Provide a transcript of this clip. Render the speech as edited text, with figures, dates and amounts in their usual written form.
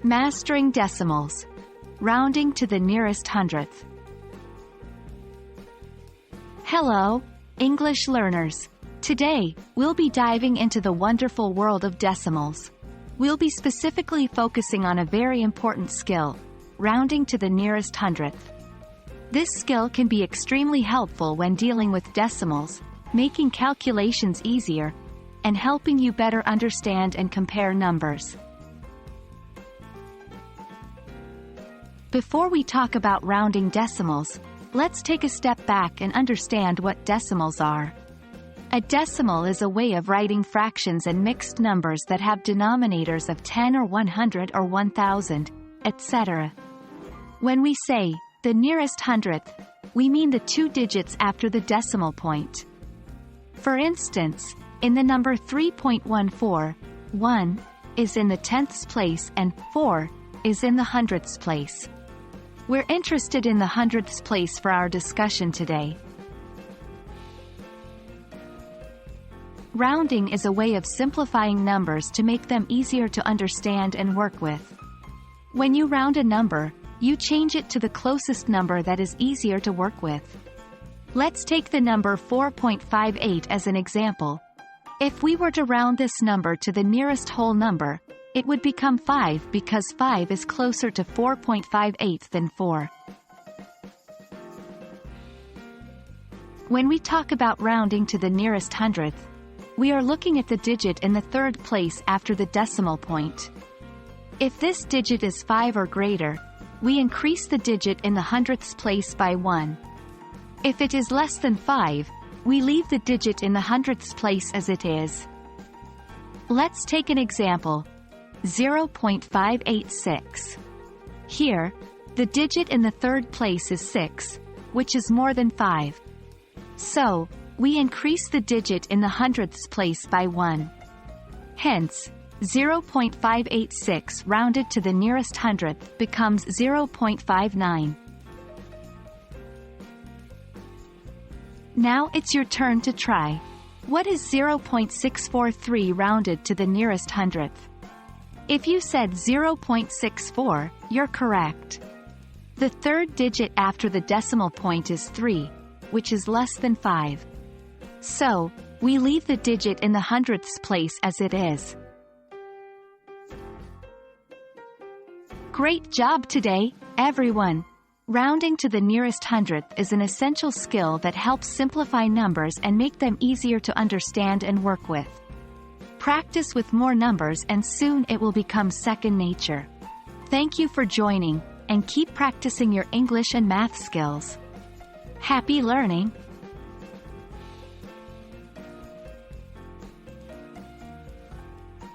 Mastering decimals. Rounding to the nearest hundredth. Hello, English learners. Today, we'll be diving into the wonderful world of decimals. We'll be specifically focusing on a very important skill, rounding to the nearest hundredth. This skill can be extremely helpful when dealing with decimals, making calculations easier, and helping you better understand and compare numbers. Before we talk about rounding decimals, let's take a step back and understand what decimals are. A decimal is a way of writing fractions and mixed numbers that have denominators of 10 or 100 or 1000, etc. When we say, the nearest hundredth, we mean the two digits after the decimal point. For instance, in the number 3.14, 1 is in the tenths place and 4 is in the hundredths place. We're interested in the hundredths place for our discussion today. Rounding is a way of simplifying numbers to make them easier to understand and work with. When you round a number, you change it to the closest number that is easier to work with. Let's take the number 4.58 as an example. If we were to round this number to the nearest whole number, it would become 5 because 5 is closer to 4.58 than 4. When we talk about rounding to the nearest hundredth, we are looking at the digit in the third place after the decimal point. If this digit is 5 or greater, we increase the digit in the hundredths place by 1. If it is less than 5, we leave the digit in the hundredths place as it is. Let's take an example. 0.586. Here, the digit in the third place is 6, which is more than 5. So, we increase the digit in the hundredths place by 1. Hence, 0.586 rounded to the nearest hundredth becomes 0.59. Now it's your turn to try. What is 0.643 rounded to the nearest hundredth? If you said 0.64, you're correct. The third digit after the decimal point is 3, which is less than 5. So, we leave the digit in the hundredths place as it is. Great job today, everyone! Rounding to the nearest hundredth is an essential skill that helps simplify numbers and make them easier to understand and work with. Practice with more numbers and soon it will become second nature. Thank you for joining, and keep practicing your English and math skills. Happy learning!